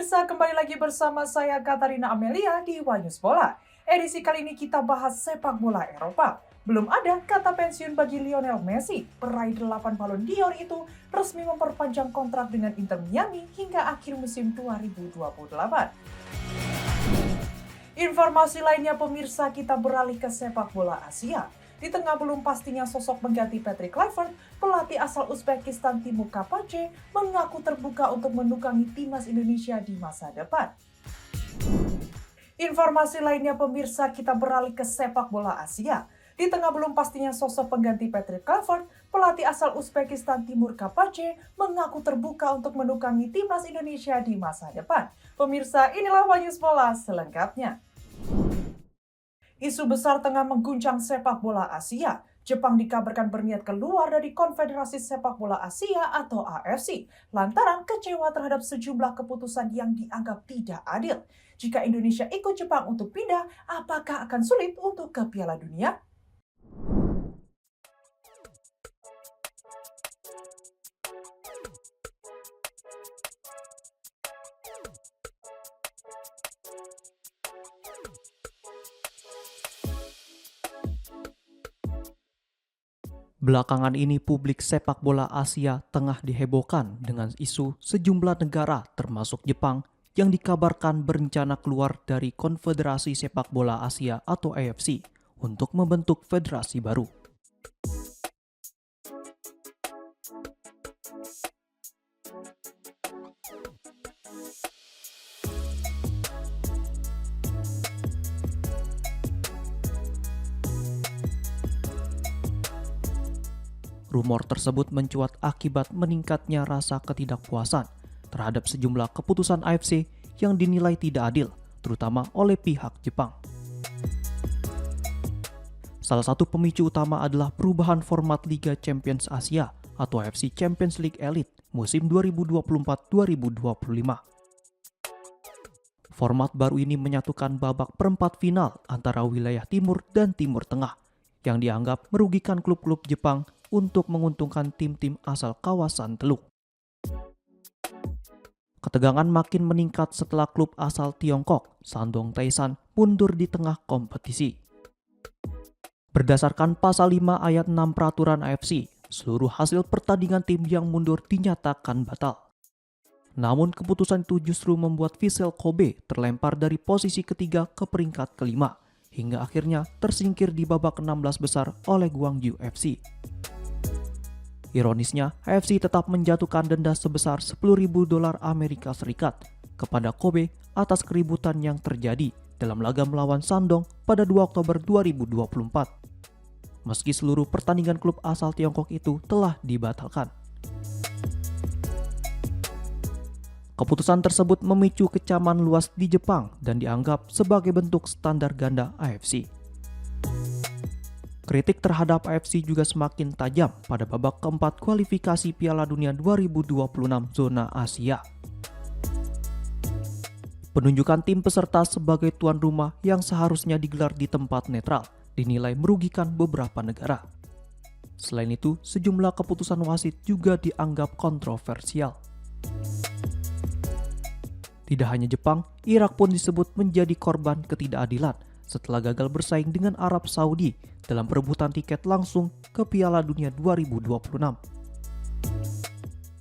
Pemirsa, kembali lagi bersama saya Katarina Amelia di Wanyus Bola. Edisi kali ini kita bahas sepak bola Eropa. Belum ada kata pensiun bagi Lionel Messi. Peraih 8 Ballon d'Or itu resmi memperpanjang kontrak dengan Inter Miami hingga akhir musim 2028. Informasi lainnya pemirsa, kita beralih ke sepak bola Asia. Di tengah belum pastinya sosok pengganti Patrick Kluivert, pelatih asal Uzbekistan Timur Kapace mengaku terbuka untuk menunggangi timnas Indonesia di masa depan. Informasi lainnya pemirsa, kita beralih ke sepak bola Asia. Di tengah belum pastinya sosok pengganti Patrick Kluivert, pelatih asal Uzbekistan Timur Kapace mengaku terbuka untuk menunggangi timnas Indonesia di masa depan. Pemirsa, inilah Wanyus Bola selengkapnya. Isu besar tengah mengguncang sepak bola Asia. Jepang dikabarkan berniat keluar dari Konfederasi Sepak Bola Asia atau AFC lantaran kecewa terhadap sejumlah keputusan yang dianggap tidak adil. Jika Indonesia ikut Jepang untuk pindah, apakah akan sulit untuk ke Piala Dunia? Belakangan ini publik sepak bola Asia tengah dihebohkan dengan isu sejumlah negara termasuk Jepang yang dikabarkan berencana keluar dari Konfederasi Sepak Bola Asia atau AFC untuk membentuk federasi baru. Rumor tersebut mencuat akibat meningkatnya rasa ketidakpuasan terhadap sejumlah keputusan AFC yang dinilai tidak adil, terutama oleh pihak Jepang. Salah satu pemicu utama adalah perubahan format Liga Champions Asia atau AFC Champions League Elite musim 2024-2025. Format baru ini menyatukan babak perempat final antara wilayah Timur dan Timur Tengah yang dianggap merugikan klub-klub Jepang untuk menguntungkan tim-tim asal kawasan Teluk. Ketegangan makin meningkat setelah klub asal Tiongkok, Shandong Taishan, mundur di tengah kompetisi. Berdasarkan pasal 5 ayat 6 peraturan AFC, seluruh hasil pertandingan tim yang mundur dinyatakan batal. Namun keputusan itu justru membuat Vissel Kobe terlempar dari posisi ketiga ke peringkat kelima, hingga akhirnya tersingkir di babak 16 besar oleh Gwangju FC. Ironisnya, AFC tetap menjatuhkan denda sebesar $10.000 Amerika Serikat kepada Kobe atas keributan yang terjadi dalam laga melawan Shandong pada 2 Oktober 2024. Meski seluruh pertandingan klub asal Tiongkok itu telah dibatalkan. Keputusan tersebut memicu kecaman luas di Jepang dan dianggap sebagai bentuk standar ganda AFC. Kritik terhadap AFC juga semakin tajam pada babak keempat kualifikasi Piala Dunia 2026 zona Asia. Penunjukan tim peserta sebagai tuan rumah yang seharusnya digelar di tempat netral dinilai merugikan beberapa negara. Selain itu, sejumlah keputusan wasit juga dianggap kontroversial. Tidak hanya Jepang, Irak pun disebut menjadi korban ketidakadilan setelah gagal bersaing dengan Arab Saudi dalam perebutan tiket langsung ke Piala Dunia 2026.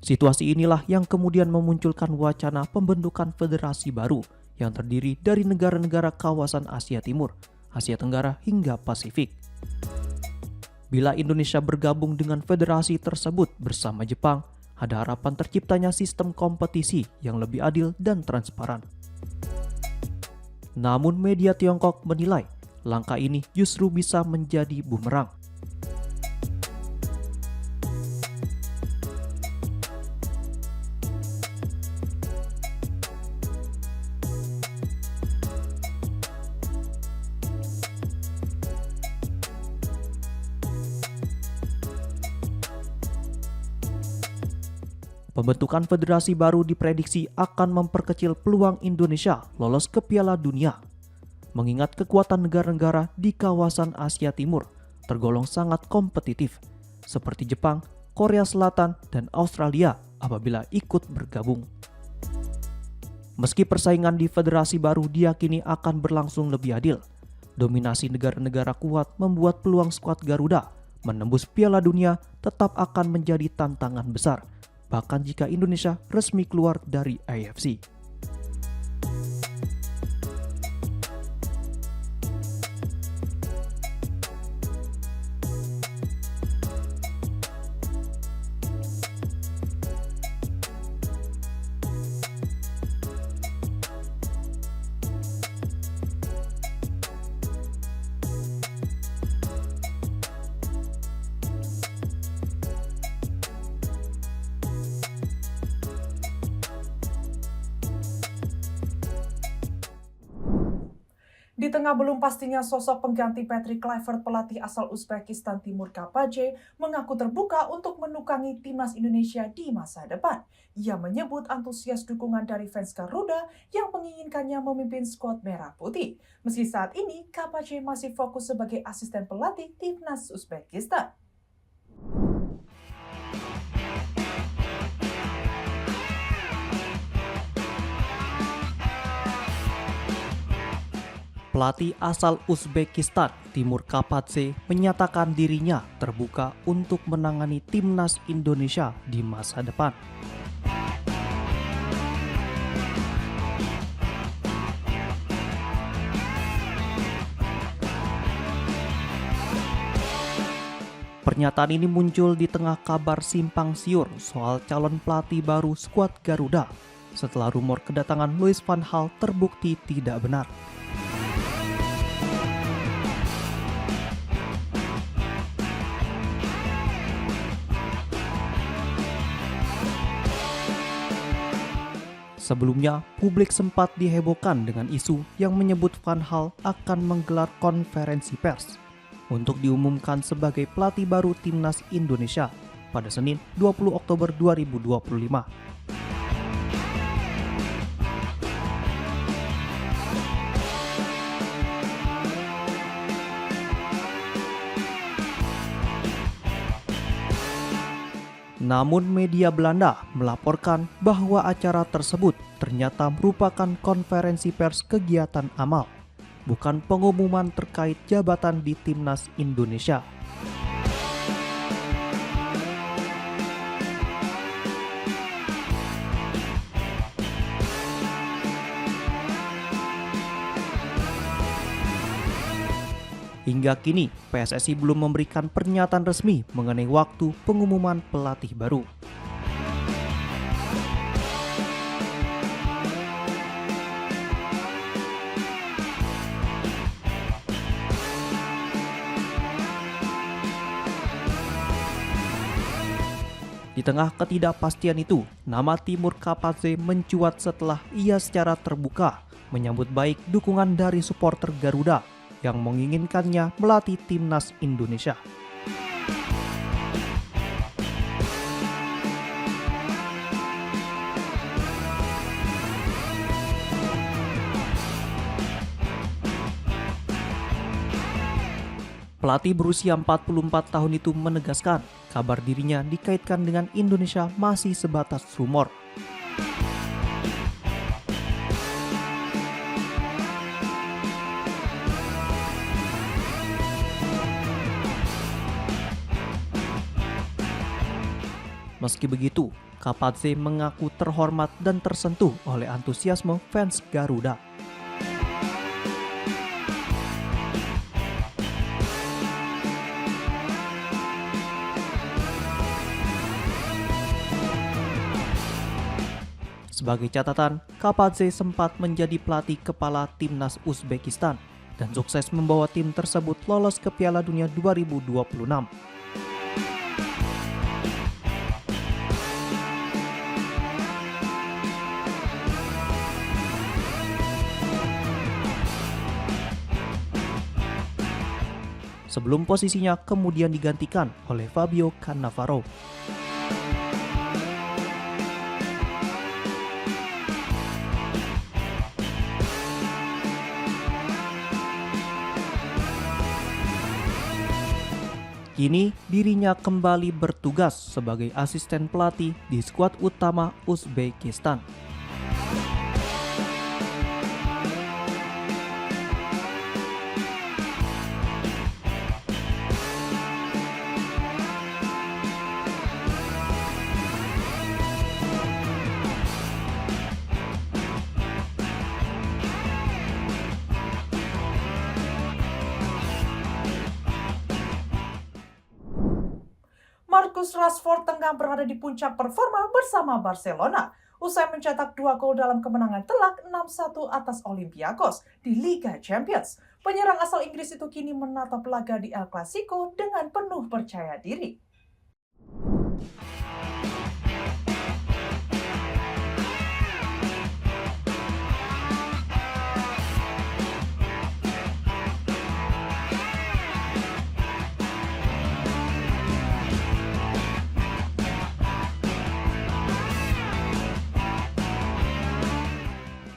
Situasi inilah yang kemudian memunculkan wacana pembentukan federasi baru yang terdiri dari negara-negara kawasan Asia Timur, Asia Tenggara hingga Pasifik. Bila Indonesia bergabung dengan federasi tersebut bersama Jepang, ada harapan terciptanya sistem kompetisi yang lebih adil dan transparan. Namun media Tiongkok menilai langkah ini justru bisa menjadi bumerang. Pembentukan federasi baru diprediksi akan memperkecil peluang Indonesia lolos ke Piala Dunia. Mengingat kekuatan negara-negara di kawasan Asia Timur tergolong sangat kompetitif, seperti Jepang, Korea Selatan, dan Australia apabila ikut bergabung. Meski persaingan di federasi baru diyakini akan berlangsung lebih adil, dominasi negara-negara kuat membuat peluang skuad Garuda menembus Piala Dunia tetap akan menjadi tantangan besar, bahkan jika Indonesia resmi keluar dari AFC. Di tengah belum pastinya sosok pengganti Patrick Kluivert, pelatih asal Uzbekistan Timur Kapadze mengaku terbuka untuk menukangi timnas Indonesia di masa depan. Ia menyebut antusias dukungan dari fans Garuda yang menginginkannya memimpin skuad Merah Putih. Meski saat ini Kapadze masih fokus sebagai asisten pelatih timnas Uzbekistan. Pelatih asal Uzbekistan Timur Kapadze menyatakan dirinya terbuka untuk menangani timnas Indonesia di masa depan. Pernyataan ini muncul di tengah kabar simpang siur soal calon pelatih baru skuad Garuda setelah rumor kedatangan Louis van Gaal terbukti tidak benar. Sebelumnya, publik sempat dihebohkan dengan isu yang menyebut Van Gaal akan menggelar konferensi pers untuk diumumkan sebagai pelatih baru timnas Indonesia pada Senin 20 Oktober 2025. Namun media Belanda melaporkan bahwa acara tersebut ternyata merupakan konferensi pers kegiatan amal, bukan pengumuman terkait jabatan di timnas Indonesia. Hingga kini, PSSI belum memberikan pernyataan resmi mengenai waktu pengumuman pelatih baru. Di tengah ketidakpastian itu, nama Timur Kapadze mencuat setelah ia secara terbuka menyambut baik dukungan dari supporter Garuda yang menginginkannya melatih timnas Indonesia. Pelatih berusia 44 tahun itu menegaskan kabar dirinya dikaitkan dengan Indonesia masih sebatas rumor. Meski begitu, Kapadze mengaku terhormat dan tersentuh oleh antusiasme fans Garuda. Sebagai catatan, Kapadze sempat menjadi pelatih kepala timnas Uzbekistan dan sukses membawa tim tersebut lolos ke Piala Dunia 2026. Sebelum posisinya kemudian digantikan oleh Fabio Cannavaro. Kini dirinya kembali bertugas sebagai asisten pelatih di skuad utama Uzbekistan. Marcus Rashford tengah berada di puncak performa bersama Barcelona usai mencetak 2 gol dalam kemenangan telak 6-1 atas Olympiakos di Liga Champions. Penyerang asal Inggris itu kini menatap laga di El Clasico dengan penuh percaya diri.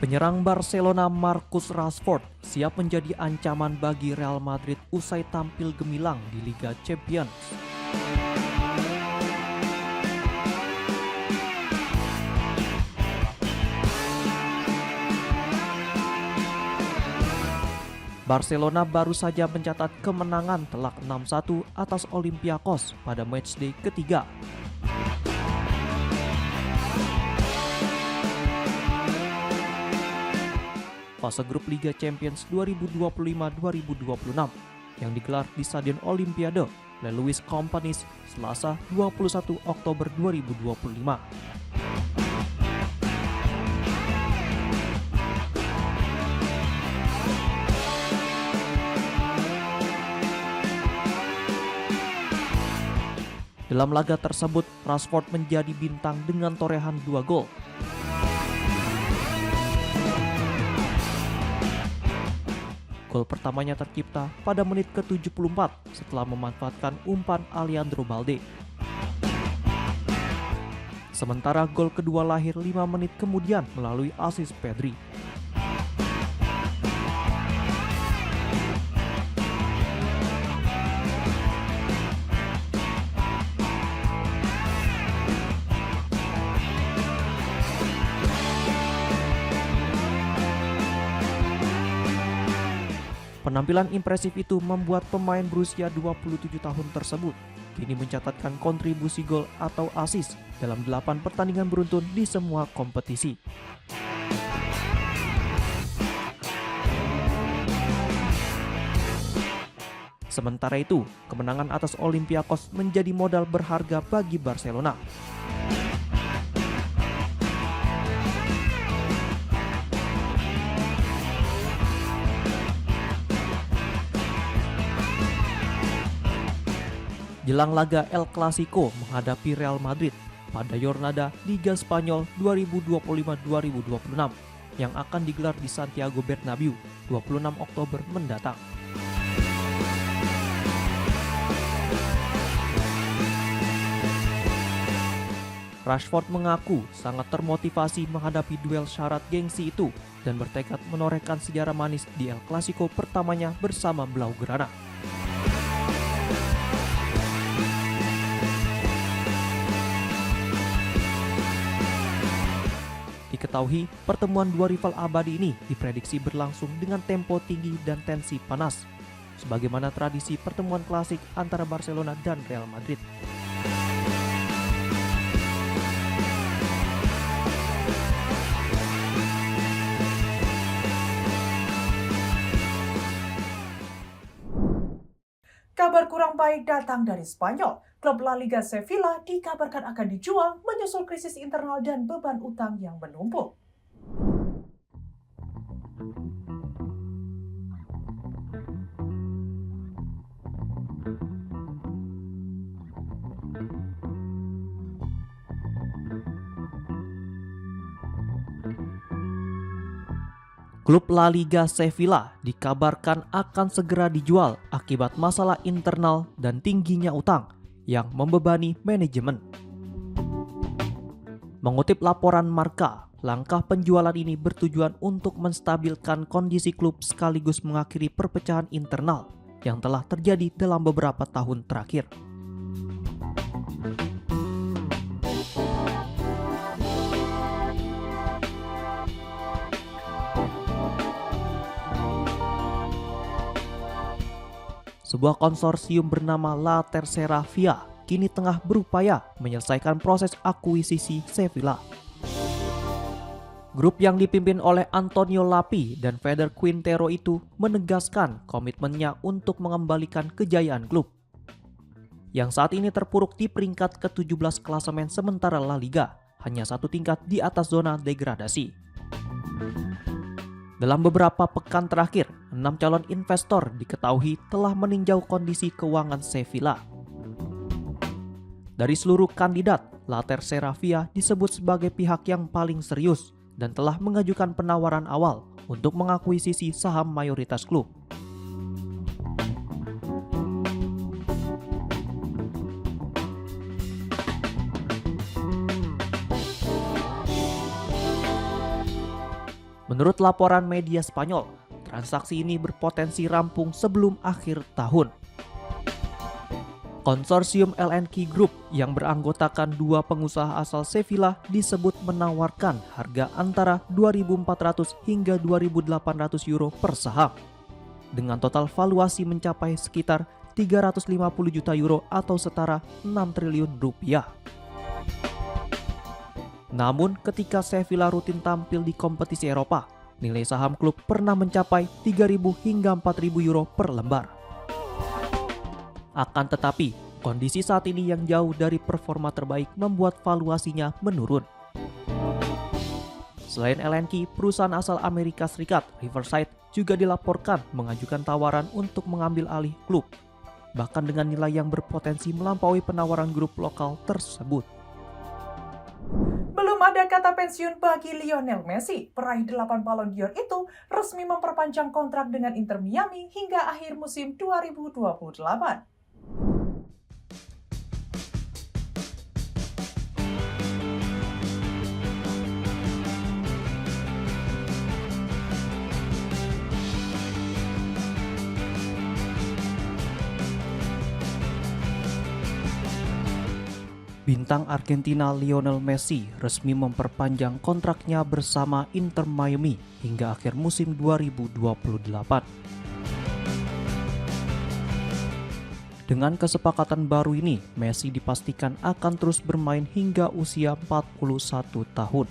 Penyerang Barcelona Marcus Rashford siap menjadi ancaman bagi Real Madrid usai tampil gemilang di Liga Champions. Barcelona baru saja mencatat kemenangan telak 6-1 atas Olympiakos pada matchday ketiga. Fase grup Liga Champions 2025-2026 yang digelar di Stadion Olimpiade Le Louis Companys Selasa 21 Oktober 2025. Dalam laga tersebut, Rashford menjadi bintang dengan torehan 2 gol. Gol pertamanya tercipta pada menit ke-74 setelah memanfaatkan umpan Alejandro Balde. Sementara gol kedua lahir 5 menit kemudian melalui asis Pedri. Penampilan impresif itu membuat pemain berusia 27 tahun tersebut kini mencatatkan kontribusi gol atau assist dalam 8 pertandingan beruntun di semua kompetisi. Sementara itu, kemenangan atas Olympiakos menjadi modal berharga bagi Barcelona. Jelang laga El Clasico menghadapi Real Madrid pada Jornada Liga Spanyol 2025-2026 yang akan digelar di Santiago Bernabeu 26 Oktober mendatang. Rashford mengaku sangat termotivasi menghadapi duel syarat gengsi itu dan bertekad menorehkan sejarah manis di El Clasico pertamanya bersama Blaugrana. Diketahui, pertemuan dua rival abadi ini diprediksi berlangsung dengan tempo tinggi dan tensi panas, sebagaimana tradisi pertemuan klasik antara Barcelona dan Real Madrid. Kabar kurang baik datang dari Spanyol. Klub La Liga Sevilla dikabarkan akan dijual menyusul krisis internal dan beban utang yang menumpuk. Klub La Liga Sevilla dikabarkan akan segera dijual akibat masalah internal dan tingginya utang yang membebani manajemen. Mengutip laporan Marca, langkah penjualan ini bertujuan untuk menstabilkan kondisi klub sekaligus mengakhiri perpecahan internal yang telah terjadi dalam beberapa tahun terakhir. Sebuah konsorsium bernama La Tercera Via kini tengah berupaya menyelesaikan proses akuisisi Sevilla. Grup yang dipimpin oleh Antonio Lapi dan Feder Quintero itu menegaskan komitmennya untuk mengembalikan kejayaan klub. yang saat ini terpuruk di peringkat ke-17 klasemen sementara La Liga, hanya satu tingkat di atas zona degradasi. Dalam beberapa pekan terakhir, 6 calon investor diketahui telah meninjau kondisi keuangan Sevilla. Dari seluruh kandidat, La Tercera Via disebut sebagai pihak yang paling serius dan telah mengajukan penawaran awal untuk mengakuisisi saham mayoritas klub. Menurut laporan media Spanyol, transaksi ini berpotensi rampung sebelum akhir tahun. Konsorsium LNK Group yang beranggotakan 2 pengusaha asal Sevilla disebut menawarkan harga antara 2.400 hingga 2.800 euro per saham, dengan total valuasi mencapai sekitar 350 juta euro atau setara 6 triliun rupiah. Namun ketika Sevilla rutin tampil di kompetisi Eropa, nilai saham klub pernah mencapai 3.000 hingga 4.000 euro per lembar. Akan tetapi, kondisi saat ini yang jauh dari performa terbaik membuat valuasinya menurun. Selain LNK, perusahaan asal Amerika Serikat, Riverside, juga dilaporkan mengajukan tawaran untuk mengambil alih klub, bahkan dengan nilai yang berpotensi melampaui penawaran grup lokal tersebut. Belum ada kata pensiun bagi Lionel Messi. Peraih 8 Ballon d'Or itu resmi memperpanjang kontrak dengan Inter Miami hingga akhir musim 2028. Bintang Argentina Lionel Messi resmi memperpanjang kontraknya bersama Inter Miami hingga akhir musim 2028. Dengan kesepakatan baru ini, Messi dipastikan akan terus bermain hingga usia 41 tahun.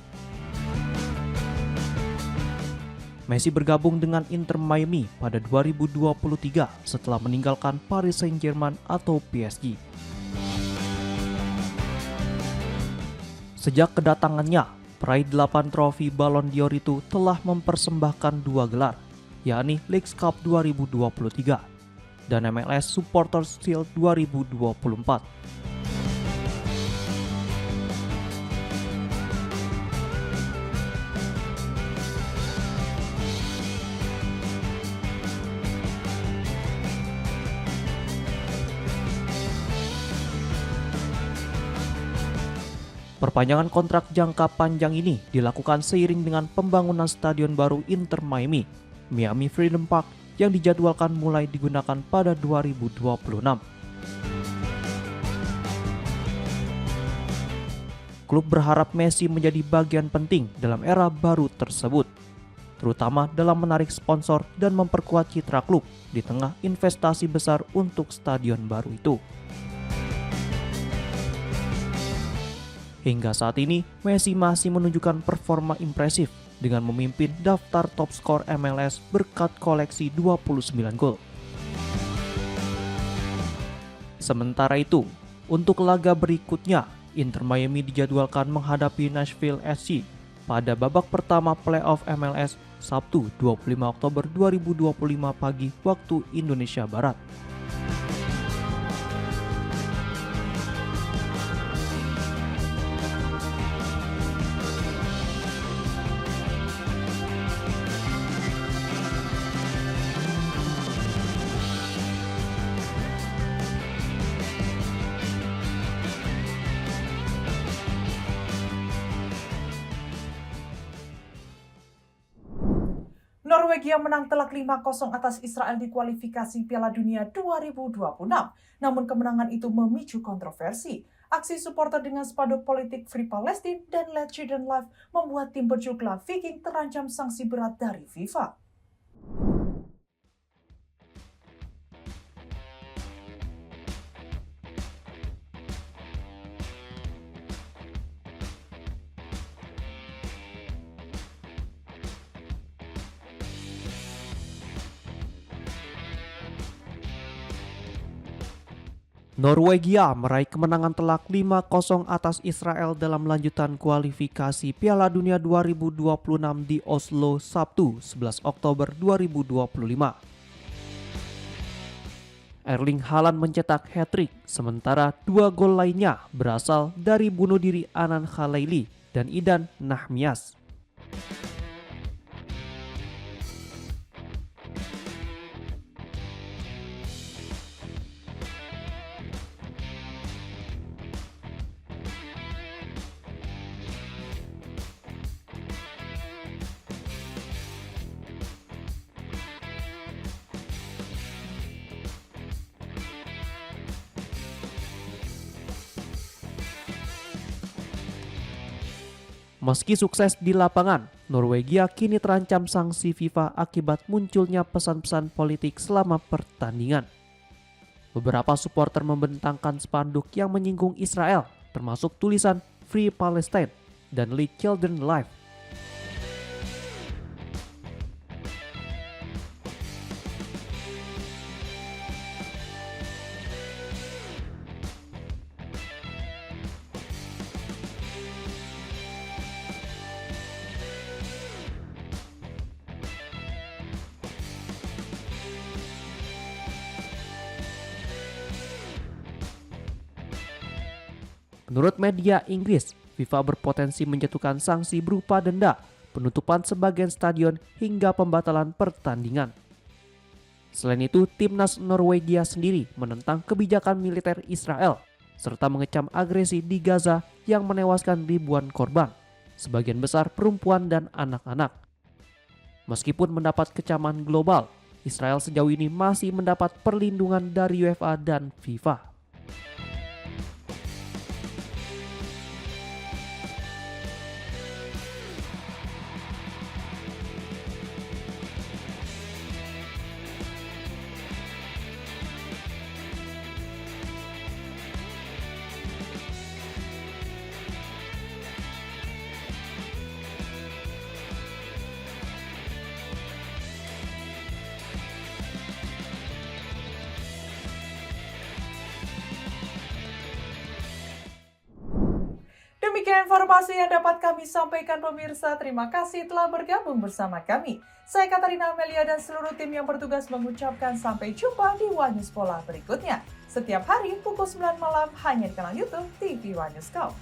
Messi bergabung dengan Inter Miami pada 2023 setelah meninggalkan Paris Saint-Germain atau PSG. Sejak kedatangannya, peraih 8 trofi Ballon d'Or itu telah mempersembahkan 2 gelar, yakni Leagues Cup 2023 dan MLS Supporters Shield 2024. Perpanjangan kontrak jangka panjang ini dilakukan seiring dengan pembangunan stadion baru Inter Miami, Miami Freedom Park, yang dijadwalkan mulai digunakan pada 2026. Klub berharap Messi menjadi bagian penting dalam era baru tersebut, terutama dalam menarik sponsor dan memperkuat citra klub di tengah investasi besar untuk stadion baru itu. Hingga saat ini, Messi masih menunjukkan performa impresif dengan memimpin daftar top skor MLS berkat koleksi 29 gol. Sementara itu, untuk laga berikutnya, Inter Miami dijadwalkan menghadapi Nashville SC pada babak pertama playoff MLS Sabtu 25 Oktober 2025 pagi waktu Indonesia Barat. Norwegia menang telak 5-0 atas Israel di kualifikasi Piala Dunia 2026. Namun kemenangan itu memicu kontroversi. Aksi supporter dengan spanduk politik Free Palestine dan Let Children Live membuat tim berjuluk Viking terancam sanksi berat dari FIFA. Norwegia meraih kemenangan telak 5-0 atas Israel dalam lanjutan kualifikasi Piala Dunia 2026 di Oslo Sabtu 11 Oktober 2025. Erling Haaland mencetak hat-trick, sementara 2 gol lainnya berasal dari bunuh diri Anan Khalaili dan Idan Nahmias. Meski sukses di lapangan, Norwegia kini terancam sanksi FIFA akibat munculnya pesan-pesan politik selama pertandingan. Beberapa supporter membentangkan spanduk yang menyinggung Israel, termasuk tulisan Free Palestine dan Let Children Live. Menurut media Inggris, FIFA berpotensi menjatuhkan sanksi berupa denda, penutupan sebagian stadion hingga pembatalan pertandingan. Selain itu, timnas Norwegia sendiri menentang kebijakan militer Israel serta mengecam agresi di Gaza yang menewaskan ribuan korban, sebagian besar perempuan dan anak-anak. Meskipun mendapat kecaman global, Israel sejauh ini masih mendapat perlindungan dari UEFA dan FIFA. Demikian informasi yang dapat kami sampaikan pemirsa. Terima kasih telah bergabung bersama kami. Saya Katarina Amelia dan seluruh tim yang bertugas mengucapkan sampai jumpa di One News Pola berikutnya. Setiap hari pukul 9 malam hanya di kanal YouTube TV One News Go.